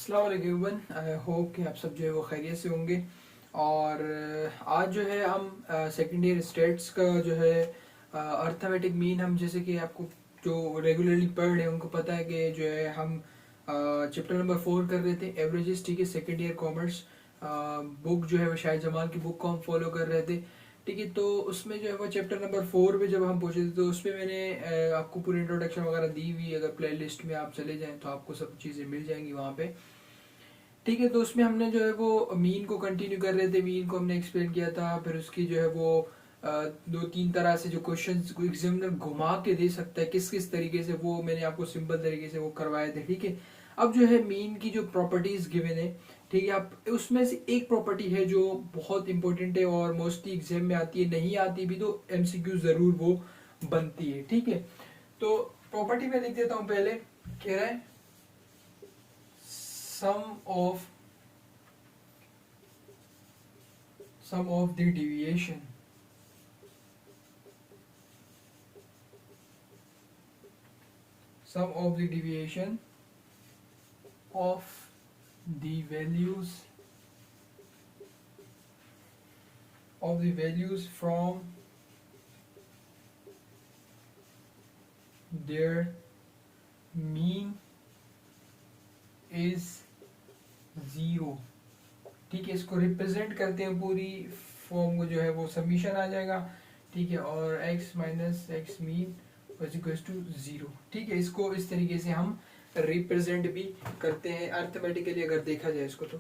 अस्सलाम वालेकुम। I hope कि आप सब जो है वो खैरियत से होंगे। और आज जो है हम सेकेंड ईयर स्टेट्स का जो है अर्थमेटिक मीन, हम जैसे कि आपको जो रेगुलरली पढ़ रहे हैं उनको पता है कि जो है हम चैप्टर नंबर 4 कर रहे थे एवरेजेस। ठीक है, सेकेंड ईयर कॉमर्स बुक जो है वो शाहिद जमाल की बुक को हम फॉलो कर रहे थे। ठीक है, तो उसमें जो है वो चैप्टर नंबर 4 पे जब हम पहुंचे थे तो उसमें मैंने आपको पूरी इंट्रोडक्शन वगैरह दी हुई। अगर प्ले लिस्ट में आप चले जाएं तो आपको सब चीज़ें मिल जाएंगी वहाँ पे। ठीक है, तो उसमें हमने जो है वो मीन को कंटिन्यू कर रहे थे। मीन को हमने एक्सप्लेन किया था, फिर उसकी जो है वो दो तीन तरह से जो क्वेश्चंस को एग्जामिनर घुमा के दे सकता है किस किस तरीके से, वो मैंने आपको सिंपल तरीके से वो करवाए थे। ठीक है, अब जो है मीन की जो प्रॉपर्टीज गिवन है, ठीक है, आप उसमें से एक प्रॉपर्टी है जो बहुत इंपॉर्टेंट है और मोस्टली एग्जाम में आती है, नहीं आती भी तो एमसीक्यू जरूर वो बनती है। ठीक है, तो प्रॉपर्टी में लिख देता हूँ पहले। कह रहा है sum of the deviation of the values from their mean is 0। ठीक है, इसको रिप्रेजेंट करते हैं, पूरी फॉर्म को जो है वो समीशन आ जाएगा। ठीक है, और x minus x mean equals to 0। ठीक है, इसको इस तरीके से हम रिप्रेजेंट भी करते हैं अर्थमेटिकली अगर देखा जाए इसको तो।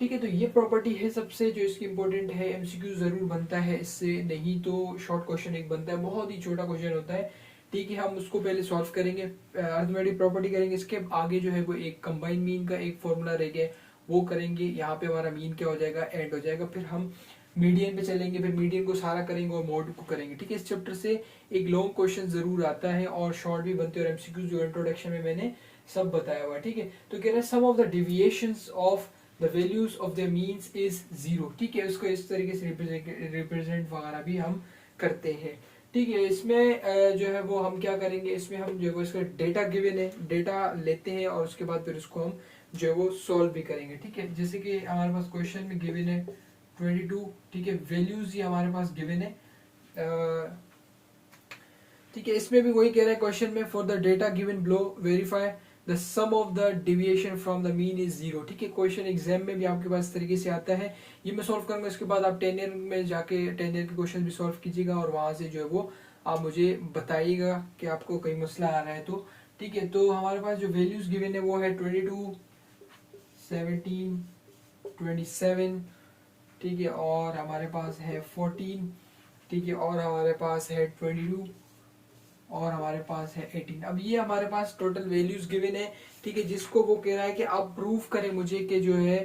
ठीक है, तो ये प्रॉपर्टी है सबसे जो इसकी इंपॉर्टेंट है, एमसीक्यू जरूर बनता है इससे, नहीं तो शॉर्ट क्वेश्चन एक बनता है, बहुत ही छोटा क्वेश्चन होता है। ठीक है, हम उसको पहले सॉल्व करेंगे, अर्थमेटिक प्रॉपर्टी करेंगे, इसके आगे जो है वो एक कंबाइन मीन का एक फॉर्मूला रह गया वो करेंगे। यहाँ पे हमारा मीन क्या हो जाएगा, एंड हो जाएगा। फिर हम मीडियन पे चलेंगे, फिर मीडियन को सारा करेंगे और मोड को करेंगे। ठीक है, इस चैप्टर से एक लॉन्ग क्वेश्चन जरूर आता है और शॉर्ट भी बनते हैं, और एमसीक्यू जो इंट्रोडक्शन में मैंने सब बताया हुआ है। ठीक है, तो कह रहे हैं sum of the deviations of the values of the means is 0। ठीक है, उसको इस तरीके से रिप्रेजेंट वगैरह भी हम करते हैं। ठीक है, इसमें जो है वो हम क्या करेंगे, इसमें हम जो है वो इसका डेटा गिवन है, डेटा लेते हैं और उसके बाद फिर उसको हम जो है वो सॉल्व भी करेंगे। ठीक है, जैसे कि हमारे पास क्वेश्चन में गिवन है 22। ठीक है, वैल्यूज ये हमारे पास गिवन है। ठीक है, इसमें भी वही कह रहा है क्वेश्चन में, for the data given below verify the sum of the deviation from the mean is 0। ठीक है, क्वेश्चन एग्जाम में भी आपके पास इस तरीके से आता है, ये मैं सॉल्व करूंगा। इसके बाद आप 10 ईयर में जाके 10 ईयर के क्वेश्चन भी सॉल्व कीजिएगा और वहां से जो है वो आप मुझे बताइएगा कि आपको कोई मसला आ रहा है तो। ठीक है, तो हमारे पास जो वैल्यूज गिवन है वो है 22, 17, 27। ठीक है, और हमारे पास है 14। ठीक है, और हमारे पास है 22, और हमारे पास है 18। अब ये हमारे पास टोटल वैल्यूज गिवन है। ठीक है, जिसको वो कह रहा है कि आप प्रूफ करें मुझे कि जो है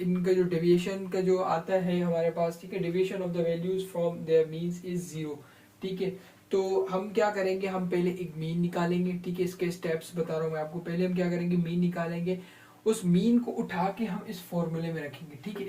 इनका जो डेविएशन का जो आता है हमारे पास, ठीक है, deviation of the values from their means is 0। ठीक है, तो हम क्या करेंगे, हम पहले एक मीन निकालेंगे। ठीक है, इसके स्टेप्स बता रहा हूँ मैं आपको। पहले हम क्या करेंगे, मीन निकालेंगे, उस मीन को उठा के हम इस फॉर्मूले में रखेंगे। ठीक है,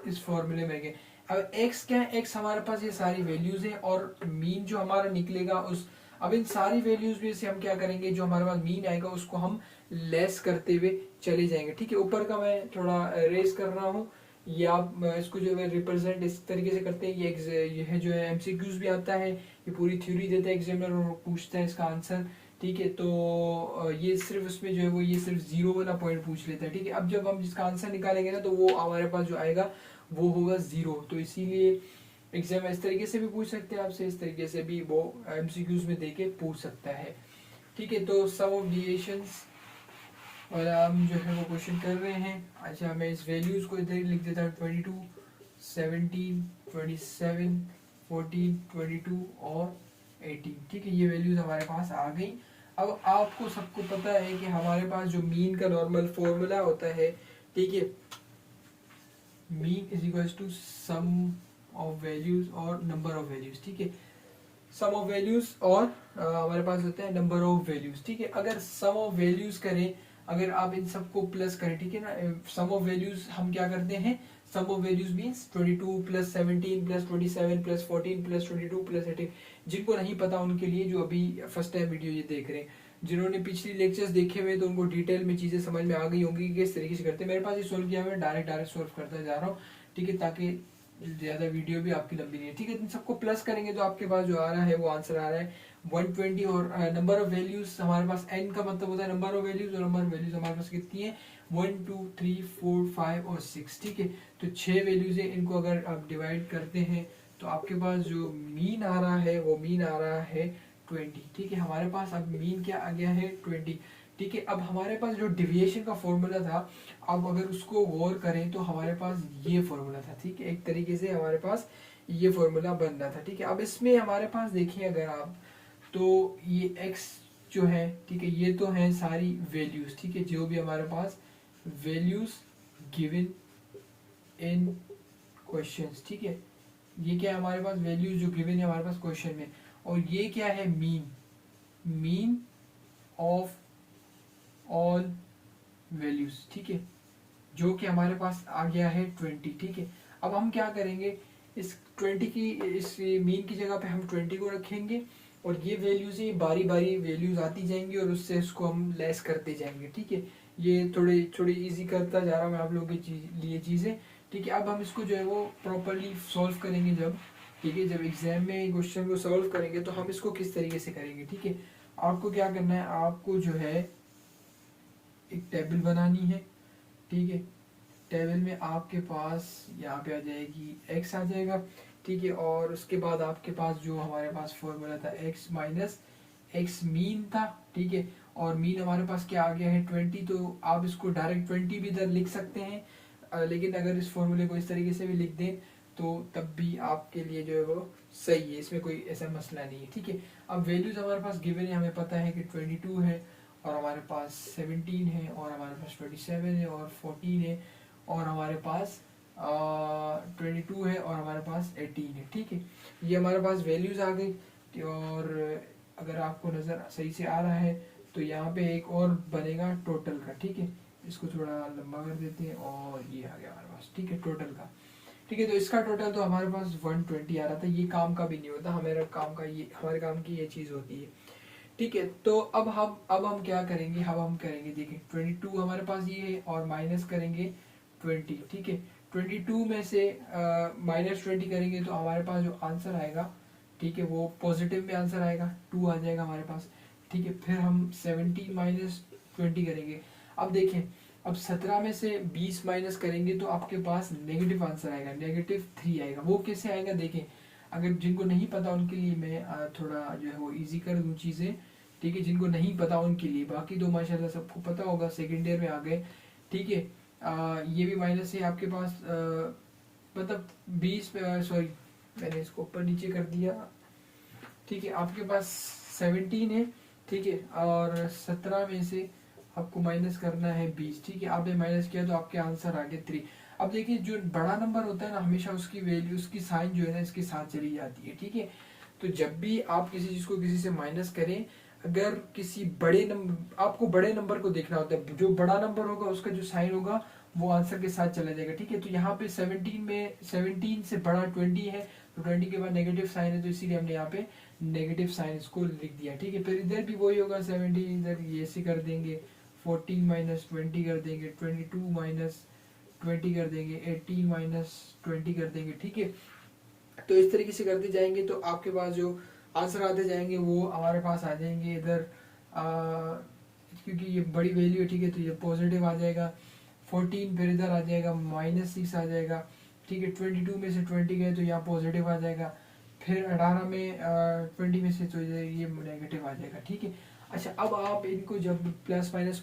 इस फॉर्मूले में रखेंगे। अब x क्या है, x हमारे पास ये सारी वैल्यूज है और मीन जो हमारा निकलेगा उस, अब इन सारी वैल्यूज में से हम क्या करेंगे, जो हमारे पास मीन आएगा उसको हम लेस करते हुए चले जाएंगे। ठीक है, ऊपर का मैं थोड़ा रेस कर रहा हूँ, ये आप इसको जो है रिप्रेजेंट इस तरीके से करते हैं। ये है जो है एमसीक्यूज भी आता है, ये पूरी थ्योरी देता है एग्जामिनर और पूछता है इसका आंसर। ठीक है, तो ये सिर्फ उसमें जो है वो ये सिर्फ 0 वाला पॉइंट पूछ लेता है। ठीक है, अब जब हम जिसका आंसर निकालेंगे ना तो वो हमारे पास जो आएगा वो होगा 0। तो इसीलिए एग्जाम इस तरीके से भी पूछ सकते हैं आपसे, इस तरीके से भी वो एमसीक्यूज में देके पूछ सकता है। ठीक है, तो सम ऑफ डिविएशंस और हम जो है वो क्वेश्चन कर रहे हैं। अच्छा, मैं इस वैल्यूज को इधर ही लिख देता हूँ, 22, 17, 27, 14, 22 और 18। ठीक है, ये वैल्यूज हमारे पास आ गई। अब आपको सबको पता है कि हमारे पास जो मीन का नॉर्मल फॉर्मूला होता है, ठीक है, mean is equal to sum of values और नंबर ऑफ वैल्यूज। ठीक है, सम ऑफ वैल्यूज और हमारे पास होता है नंबर ऑफ वैल्यूज। ठीक है, अगर सम ऑफ वैल्यूज करें, अगर आप इन सबको प्लस करें, ठीक है ना, सम ऑफ वैल्यूज हम क्या करते हैं, sum of values means 22 plus 17 plus 27 plus 14 plus 22 plus 18। जिनको नहीं पता उनके लिए, जो अभी फर्स्ट टाइम वीडियो ये देख रहे हैं, जिन्होंने पिछली लेक्चर्स देखे हुए तो उनको डिटेल में चीज़ें समझ में आ गई होंगी कि किस तरीके से करते हैं। मेरे पास ये सोल्व किया हुआ है, डायरेक्ट सोल्व करता जा रहा हूँ, ठीक है, ताकि ज़्यादा वीडियो भी आपकी लंबी नहीं है, ठीक है। इन सबको प्लस करेंगे तो आपके पास जो आ रहा है वो आंसर आ रहा है 120। और नंबर ऑफ वैल्यूज हमारे पास n का मतलब होता है नंबर ऑफ वैल्यूज, और नंबर ऑफ वैल्यूज हमारे पास कितनी है 1 2 3 4 5 और 6, ठीक है। तो 6 वैल्यूज है, इनको अगर आप डिवाइड करते हैं तो आपके पास जो मीन आ रहा है वो मीन आ रहा है 20, ठीक है। हमारे पास अब मीन क्या आ गया है 20, ठीक है। अब हमारे पास जो डिविएशन का फॉर्मूला था, अब अगर उसको गौर करें तो हमारे पास ये फॉर्मूला था, ठीक है। एक तरीके से हमारे पास ये फॉर्मूला बन रहा था, ठीक है। अब इसमें हमारे पास देखिए अगर आप, तो ये x जो है, ठीक है, ये तो है सारी वैल्यूज, ठीक है, जो भी हमारे पास वैल्यूज गिवन इन क्वेश्चंस, ठीक है। ये क्या है हमारे पास वैल्यूज जो गिवन है हमारे पास क्वेश्चन में, और ये क्या है मीन ऑफ ऑल वैल्यूज, ठीक है, जो कि हमारे पास आ गया है 20, ठीक है। अब हम क्या करेंगे, इस 20 की, इस मीन की जगह पे हम 20 को रखेंगे, और ये वैल्यूज ही बारी बारी वैल्यूज आती जाएंगी और उससे इसको हम लेस करते जाएंगे, ठीक है। ये थोड़ी इजी करता जा रहा हूँ मैं आप लोगों के लिए चीज़ें, ठीक है। अब हम इसको जो है वो प्रॉपरली सॉल्व करेंगे जब, ठीक है, जब एग्जाम में क्वेश्चन को सॉल्व करेंगे तो हम इसको किस तरीके से करेंगे, ठीक है। आपको क्या करना है, आपको जो है एक टेबल बनानी है, ठीक है। टेबल में आपके पास यहाँ पे आ जाएगी x आ जाएगा, ठीक है। और उसके बाद आपके पास जो हमारे पास फॉर्मूला था x माइनस x मीन था, ठीक है। और मीन हमारे पास क्या आ गया है 20, तो आप इसको डायरेक्ट 20 भी इधर लिख सकते हैं, लेकिन अगर इस फॉर्मूले को इस तरीके से भी लिख दें तो तब भी आपके लिए जो है वो सही है, इसमें कोई ऐसा मसला नहीं है, ठीक है। अब वैल्यूज हमारे पास गिवन है, हमें पता है कि 22 है, और हमारे पास 17 है, और हमारे पास 27 है, और 14 है, और हमारे पास 22 है, और हमारे पास 18 है, ठीक है। ये हमारे पास वैल्यूज आ गई। और अगर आपको नज़र सही से आ रहा है तो यहाँ पे एक और बनेगा टोटल का, ठीक है। इसको थोड़ा लंबा कर देते हैं, और ये आ गया हमारे पास, ठीक है, टोटल का, ठीक है। तो इसका टोटल तो हमारे पास 120 आ रहा था, ये काम का भी नहीं होता, हमारे काम की ये चीज़ होती है, ठीक है। तो अब हम क्या करेंगे, अब हम करेंगे, देखिए 22 हमारे पास ये है, और माइनस करेंगे 20, ठीक है। 22 में से -20 करेंगे तो हमारे पास जो आंसर आएगा, ठीक है, वो पॉजिटिव में आंसर आएगा, 2 आ जाएगा हमारे पास, ठीक है। फिर हम 17 माइनस 20 करेंगे। अब देखें, अब 17 में से 20 माइनस करेंगे तो आपके पास नेगेटिव आंसर आएगा, -3 आएगा। वो कैसे आएगा देखें, अगर जिनको नहीं पता उनके लिए मैं थोड़ा जो है वो इजी कर दूं चीज़ें, ठीक है। जिनको नहीं पता उनके लिए, बाकी तो माशाल्लाह सबको पता होगा, सेकेंड ईयर में आ गए, ठीक है। ये भी माइनस है आपके पास, मतलब 20, सॉरी मैंने इसको ऊपर नीचे कर दिया, ठीक है। आपके पास 17 है, ठीक है, और 17 में से आपको माइनस करना है 20, ठीक है। आपने माइनस किया तो आपके आंसर आ गए 3। अब देखिए जो बड़ा नंबर होता है ना, हमेशा उसकी वैल्यू, उसकी साइन जो है ना इसके साथ चली जाती है, ठीक है। तो जब भी आप किसी चीज को किसी से माइनस करें, अगर किसी बड़े नंबर, आपको बड़े नंबर को देखना होता है, जो बड़ा नंबर होगा उसका जो साइन होगा वो आंसर के साथ चला जाएगा, ठीक है। तो यहाँ पे 17 से बड़ा 20 है, तो 20 के बाद नेगेटिव साइन है, तो इसीलिए हमने यहाँ पे नेगेटिव साइन इसको लिख दिया, ठीक है। फिर इधर भी वही होगा, 17 इधर ये ऐसे कर देंगे, 14 माइनस 20 कर देंगे, 22 माइनस 20 कर देंगे, 18 माइनस 20 कर देंगे, ठीक है। तो इस तरीके से करते जाएंगे तो आपके पास जो आंसर आते जाएंगे वो हमारे पास आ जाएंगे इधर, क्योंकि ये बड़ी वैल्यू है, ठीक है, तो ये पॉजिटिव आ जाएगा। 14 फिर इधर आ जाएगा, -6 आ जाएगा, ठीक है। 22 में से 20 गए तो यहाँ पॉजिटिव आ जाएगा। फिर 18 में 20 में से तो ये नेगेटिव आ जाएगा, ठीक है। अच्छा, अब आप इनको जब प्लस माइनस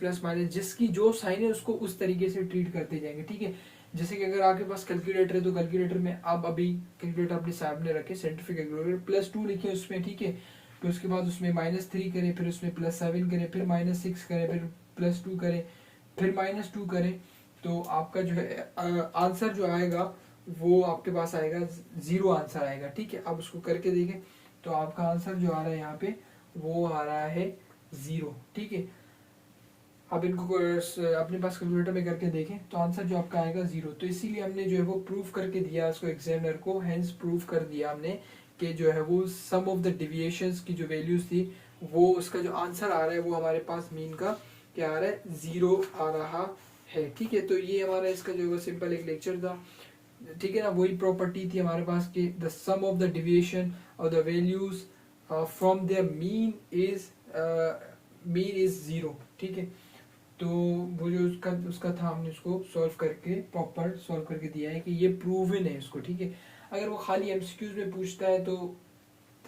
जिसकी जो साइन है उसको उस तरीके से ट्रीट करते जाएंगे, ठीक है। जैसे कि अगर आपके पास कैलकुलेटर है तो कैलकुलेटर में आप अभी कैलकुलेटर अपने सामने रखे, साइंटिफिक कैलकुलेटर, +2 लिखे उसमें, ठीक है। फिर उसके बाद उसमें -3 करें, फिर उसमें +7 करें, फिर -6 करें, फिर +2 करें, फिर -2 करें, तो आपका जो है आंसर जो आएगा वो आपके पास आएगा 0 आंसर आएगा, ठीक है। अब उसको करके देखें तो आपका आंसर जो आ रहा है यहाँ पे वो आ रहा है 0, ठीक है। आप इनको अपने पास कैलकुलेटर में करके देखें तो आंसर जो आपका आएगा 0। तो इसीलिए हमने जो है वो प्रूफ करके दिया उसको एग्जामिनर को, हेंस प्रूफ कर दिया हमने कि जो है वो सम ऑफ द डिविएशंस की जो वैल्यूज थी वो उसका जो आंसर आ रहा है वो हमारे पास मीन का क्या आ रहा है, 0 आ रहा है। ठीक है, तो ये हमारा इसका जो सिंपल एक लेक्चर था। ठीक है ना, वही प्रॉपर्टी थी हमारे पास कि the sum of the deviation of the values from their mean is 0। ठीक है, तो वो जो उसका था हमने उसको सॉल्व करके प्रॉपर सॉल्व करके दिया है कि ये प्रूवन है उसको। ठीक है, अगर वो खाली एमसीक्यूज में पूछता है तो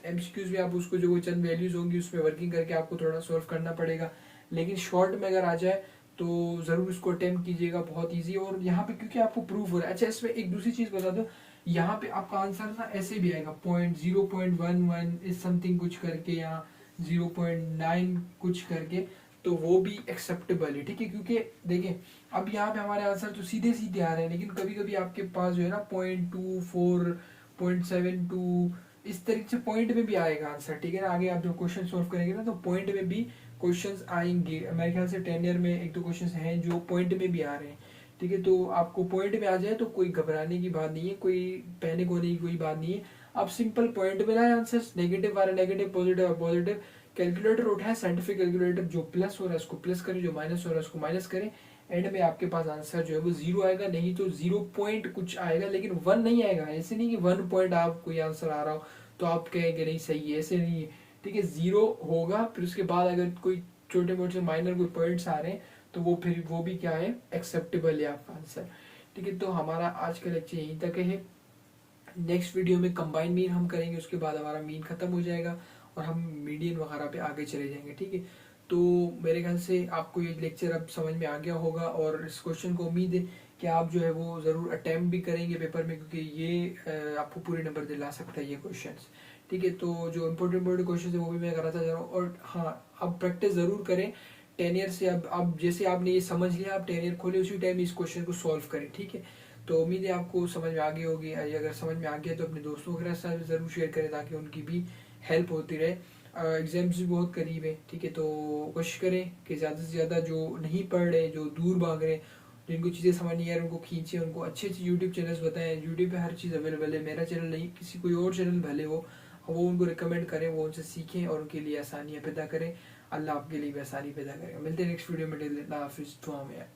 एमसीक्यूज में आप उसको जो वो चंद वैल्यूज होंगी उसमें वर्किंग करके आपको थोड़ा सॉल्व करना पड़ेगा, लेकिन शॉर्ट में अगर आ जाए तो ज़रूर उसको अटेम्प्ट कीजिएगा, बहुत ईजी। और यहाँ पे क्योंकि आपको प्रूफ हो रहा है। अच्छा, इसमें एक दूसरी चीज़ बता दो, यहाँ पे आपका आंसर ना ऐसे भी आएगा 0.11 इज समथिंग कुछ करके या 0.9 कुछ करके, तो वो भी एक्सेप्टेबल है। ठीक है, क्योंकि देखिए अब यहाँ पे हमारे आंसर तो सीधे सीधे आ रहे हैं, लेकिन कभी कभी आपके पास जो है ना 0.24 0.72 इस तरीके से पॉइंट में भी आएगा आंसर। ठीक है ना, आगे आप जब क्वेश्चन सॉल्व करेंगे ना तो पॉइंट में भी क्वेश्चंस आएंगे। मेरे ख्याल से 10 ईयर में एक दो क्वेश्चंस हैं जो पॉइंट में भी आ रहे हैं। ठीक है, तो आपको पॉइंट में आ जाए तो कोई घबराने की बात नहीं है, कोई पैनिक होने की कोई बात नहीं है। आप सिंपल पॉइंट में लाए आंसर्स, नेगेटिव आ रहा है नेगेटिव, पॉजिटिव है पॉजिटिव, कैलकुलेटर उठाए साइंटिफिक कैलकुलेटर, जो प्लस हो रहा है उसको प्लस करें, जो माइनस हो रहा है उसको माइनस करें, एंड में आपके पास आंसर जो है वो 0 आएगा, नहीं तो 0 पॉइंट कुछ आएगा, लेकिन 1 नहीं आएगा। ऐसे नहीं कि 1 पॉइंट आप कोई आंसर आ रहा हो तो आप कहेंगे नहीं सही है, ऐसे नहीं है। ठीक है, 0 होगा, फिर उसके बाद अगर कोई छोटे मोटे माइनर कोई पॉइंट्स आ रहे हैं तो वो फिर वो भी क्या है, एक्सेप्टेबल है आपका आंसर। ठीक है, तो हमारा आज का लेक्चर यहीं तक है। नेक्स्ट वीडियो में कंबाइन मीन हम करेंगे, उसके बाद हमारा मीन खत्म हो जाएगा और हम मीडियन वगैरह पे आगे चले जाएंगे। ठीक है, तो मेरे ख्याल से आपको ये लेक्चर अब समझ में आ गया होगा और इस क्वेश्चन को उम्मीद है कि आप जो है वो ज़रूर अटैम्प्ट भी करेंगे पेपर में, क्योंकि ये आपको पूरे नंबर दिला सकता है ये क्वेश्चन। ठीक है, तो जो इंपॉर्टेंट क्वेश्चन है वो भी मैं कराता जा रहा हूँ। और हाँ, अब प्रैक्टिस ज़रूर करें 10 ईयर से। अब जैसे आपने ये समझ लिया, आप 10 ईयर खोले उसी टाइम इस क्वेश्चन को सॉल्व करें। ठीक है, तो उम्मीद है आपको समझ में आ गई होगी। अगर समझ में आ गया तो अपने दोस्तों के साथ ज़रूर शेयर करें ताकि उनकी भी हेल्प होती रहे। एग्जाम्स भी बहुत करीब है। ठीक है, तो कोशिश करें कि ज़्यादा से ज़्यादा जो नहीं पढ़ रहे, जो दूर भाग रहे, जिनको चीज़ें समझ नहीं आ रही उनको खींचे, उनको अच्छे अच्छे यूट्यूब चैनल्स बताएं। यूट्यूब पे हर चीज़ अवेलेबल है, मेरा चैनल नहीं, किसी कोई और चैनल भले हो, वो उनको रिकमेंड करें, वो उनसे सीखें और उनके लिए आसानियाँ पैदा करें। अल्लाह आपके लिए भी आसानी पैदा करेगा। मिलते हैं नेक्स्ट वीडियो में। हाफिज़, दुआ में।